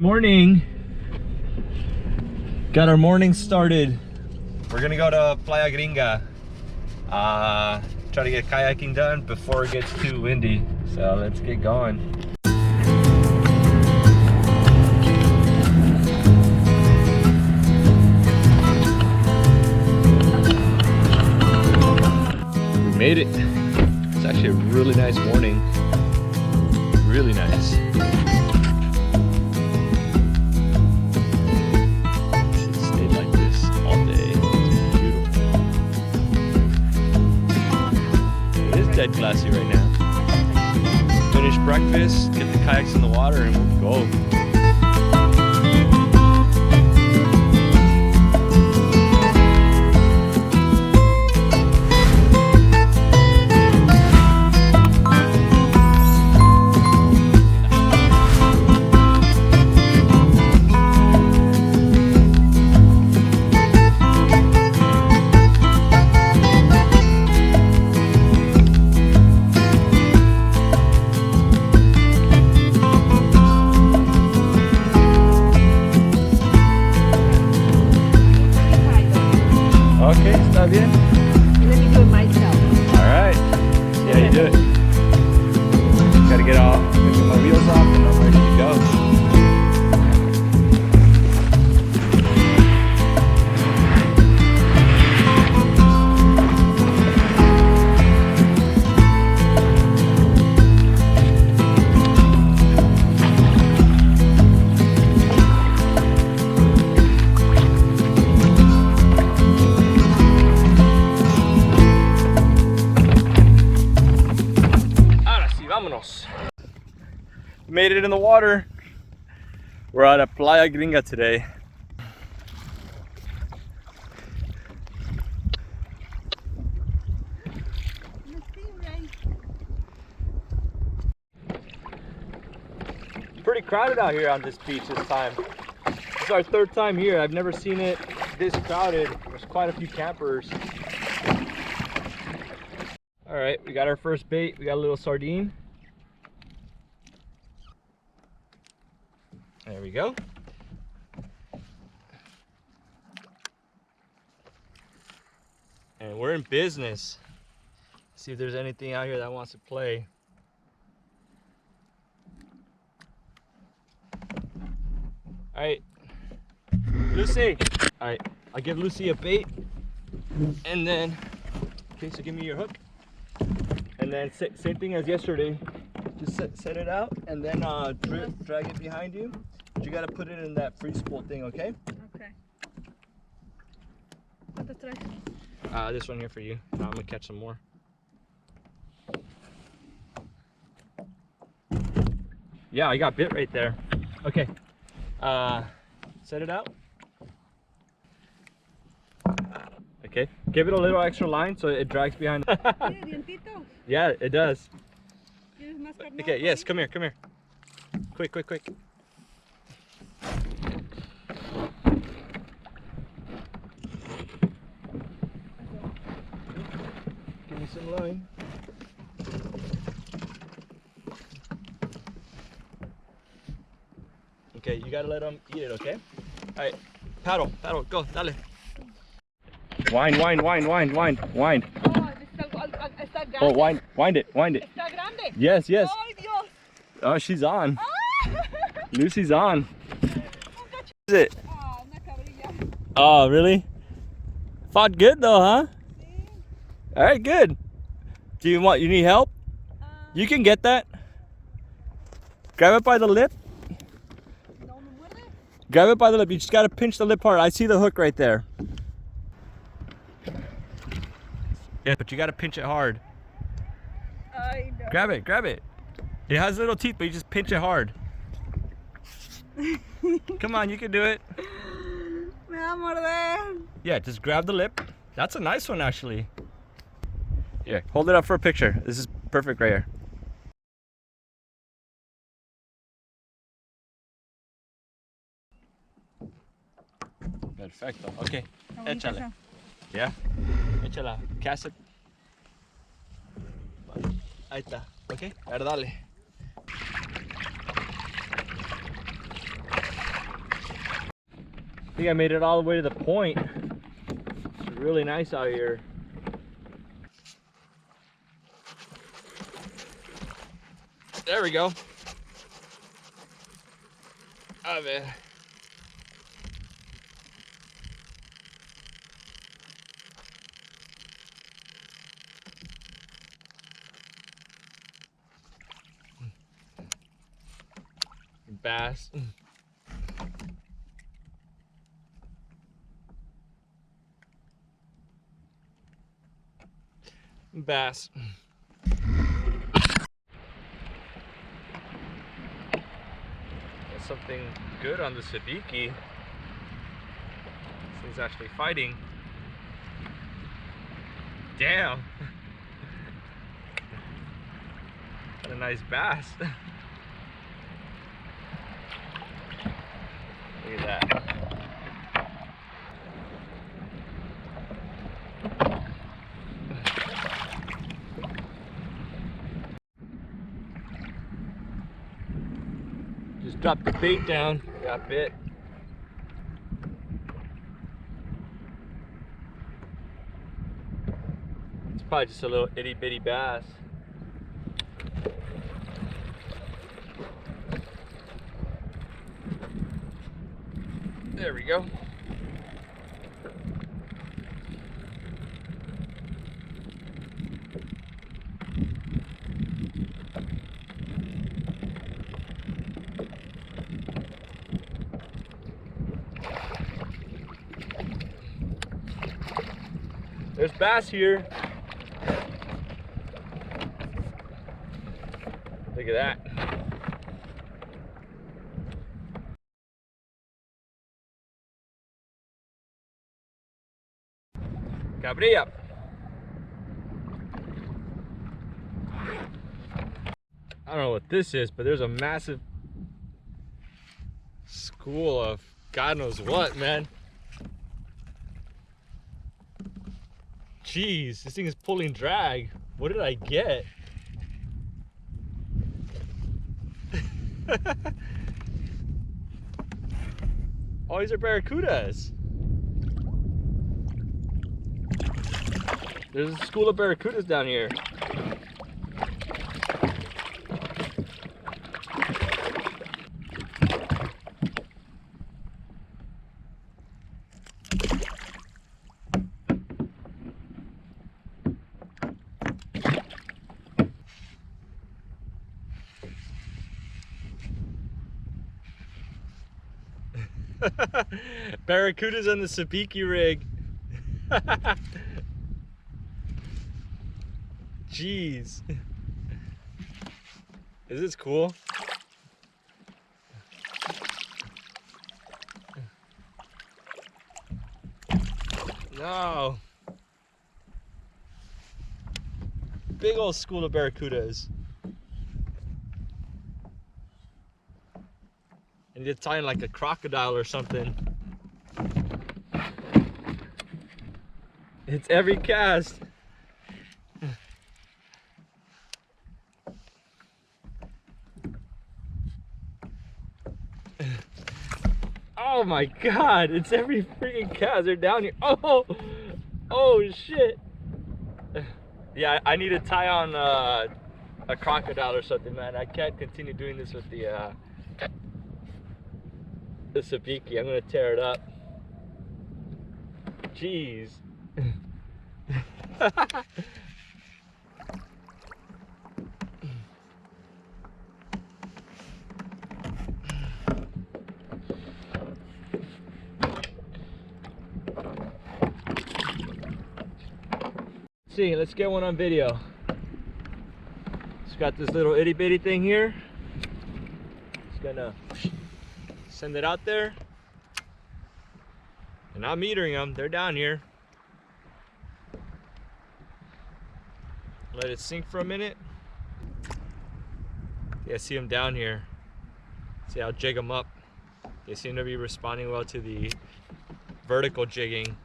Morning. Got our morning started. We're gonna go to Playa Gringa. Try to get kayaking done before it gets too windy. So let's get going. We made it. It's actually a really nice morning. Really nice. Dead glassy right now. Finish breakfast, get the kayaks in the water, and we'll go. Okay, está bien. Let me do it myself. Alright. Yeah, you do it. Gotta get my wheels off and I'm ready to go. Made it in the water. We're at a Playa Gringa today. Pretty crowded out here on this beach this time. It's our third time here. I've never seen it this crowded. There's quite a few campers. All right, we got our first bait. We got a little sardine. There we go. And we're in business. See if there's anything out here that wants to play. All right, Lucy. All right, I'll give Lucy a bait. And then, okay, so give me your hook. And then same thing as yesterday. Just set it out and then drag it behind you. But you gotta put it in that free spool thing, okay? Okay. ¿Cuántos traes? This one here for you. Now I'm gonna catch some more. Yeah, I got bit right there. Okay. Set it out. Okay. Give it a little extra line so it drags behind. Yeah, it does. Okay, yes, come here. Quick. Give me some line. Okay, you gotta let them eat it, okay? Alright, paddle, go, dale. Wind. Oh, wind it. Está grande. Yes. Ay, Dios. Oh, she's on. Ah. Lucy's on. What is it? Una cabrilla. Oh, really? Fought good though, huh? Sí. All right, good. You need help? You can get that. Grab it by the lip. No me muerde. Grab it by the lip. You just gotta pinch the lip hard. I see the hook right there. Yeah, but you gotta pinch it hard. Ay, no. Grab it. It has little teeth, but you just pinch it hard. Come on, you can do it. Me va a morder. Yeah, just grab the lip. That's a nice one, actually. Here, hold it up for a picture. This is perfect right here. Perfecto. Okay, échale. Yeah, échala. Cast it. Ahí está. Ok, a ver, dale. I think I made it all the way to the point. It's really nice out here. There we go. Oh man. Bass. Bass. Got something good on the sabiki. This thing's actually fighting. Damn. Got a nice bass. Look at that. Just dropped the bait down, got bit. It's probably just a little itty bitty bass. There we go. There's bass here. Look at that. Cabrilla. I don't know what this is, but there's a massive school of God knows what, man. Jeez, this thing is pulling drag. What did I get? Oh, these are barracudas. There's a school of barracudas down here. Barracudas on the sabiki rig. Jeez. Is this cool? No. Big old school of barracudas. And you're tying like a crocodile or something. It's every cast. Oh my God, it's every freaking cast. They're down here. Oh, oh shit. Yeah, I need to tie on a crocodile or something, man. I can't continue doing this with the sabiki. I'm gonna tear it up. Jeez. See, let's get one on video. It's got this little itty bitty thing here. Just gonna send it out there. And I'm metering them, they're down here. Let it sink for a minute. Yeah, see them down here. See, I'll jig them up. They seem to be responding well to the vertical jigging.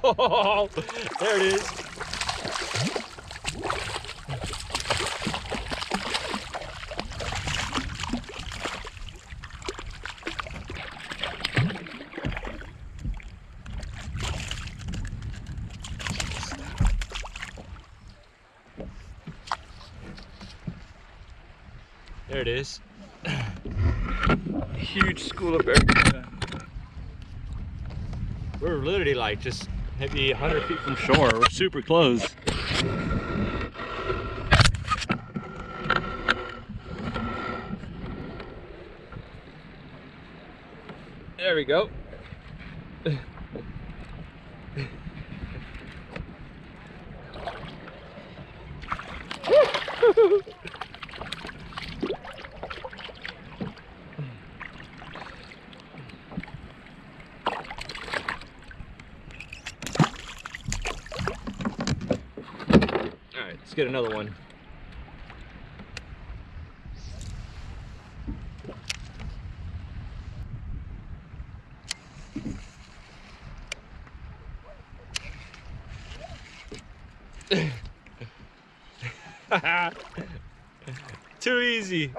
Oh, there it is. There it is. Huge school of barracuda. We're literally like just maybe 100 feet from shore. We're super close. There we go. Alright, let's get another one. Too easy.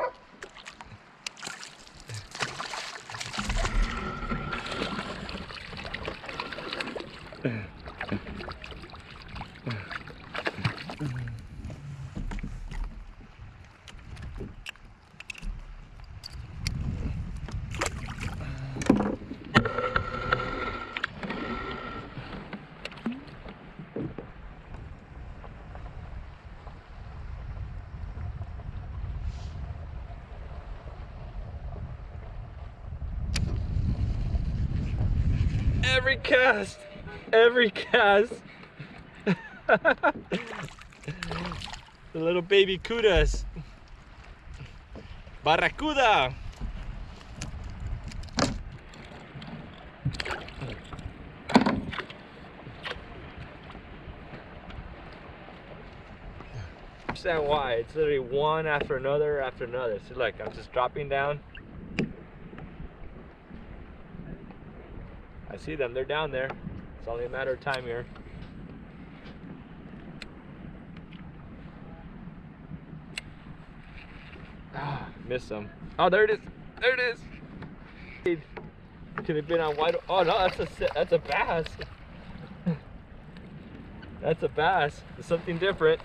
Every cast. The little baby cudas. Barracuda. Understand why? It's literally one after another after another. So look, I'm just dropping down. I see them, they're down there. It's only a matter of time here. Ah, missed them. Oh, there it is. There it is. Could have been on wide. Oh no, that's a bass. That's a bass. It's something different.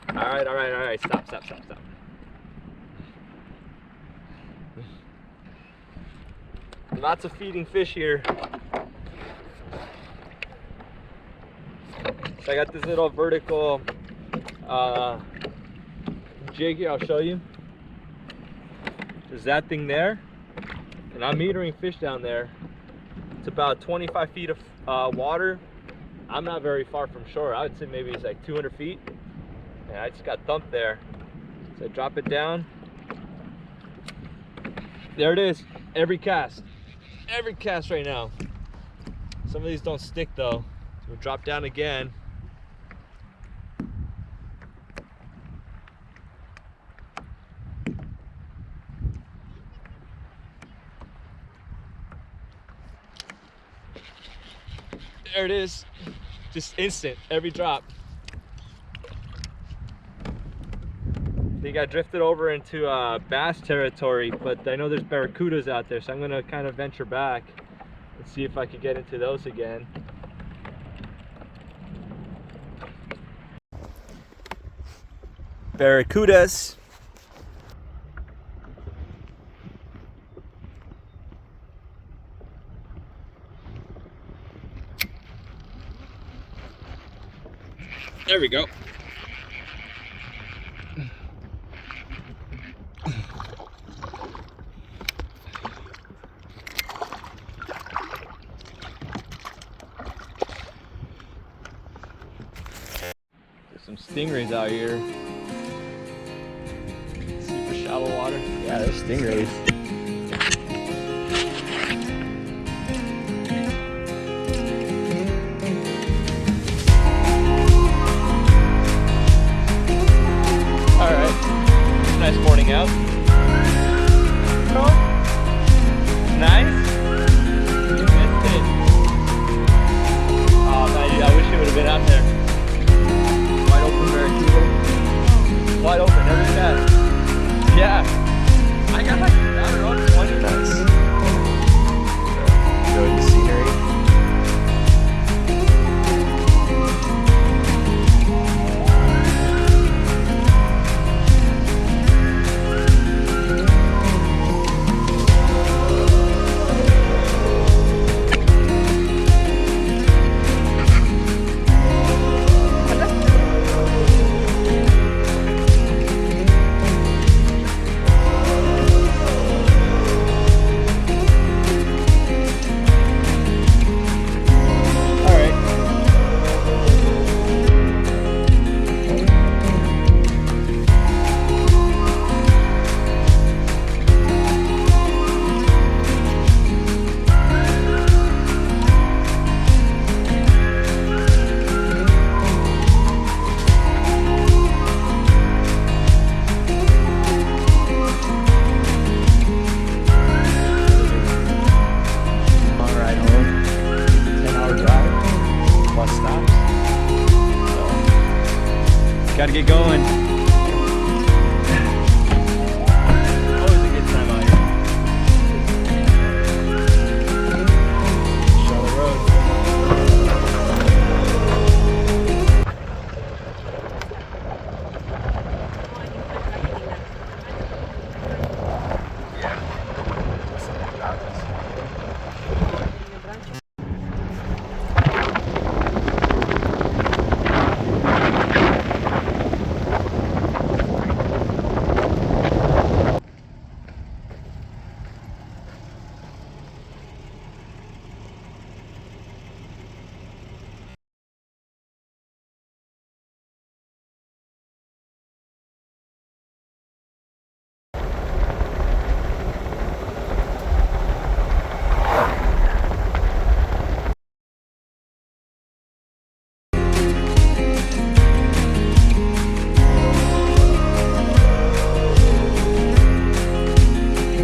All right, all right, all right. Stop, stop, stop, stop. Lots of feeding fish here. So I got this little vertical jig here. I'll show you. There's that thing there, and I'm metering fish down there. It's about 25 feet of water. I'm not very far from shore. I would say maybe it's like 200 feet. And I just got thumped there. So I drop it down. There it is. Every cast. Every cast right now. Some of these don't stick though. So we'll drop down again. There it is. Just instant, every drop. I think I drifted over into bass territory, but I know there's barracudas out there, so I'm gonna kind of venture back and see if I could get into those again. Barracudas. There we go. There's some stingrays out here. Super shallow water. Yeah, there's stingrays. Nice morning out. Nice. You missed it. Oh man, I wish you would have been out there. Wide open barracuda. Wide open every cast. Yeah. I got like, I don't know. Gotta get going.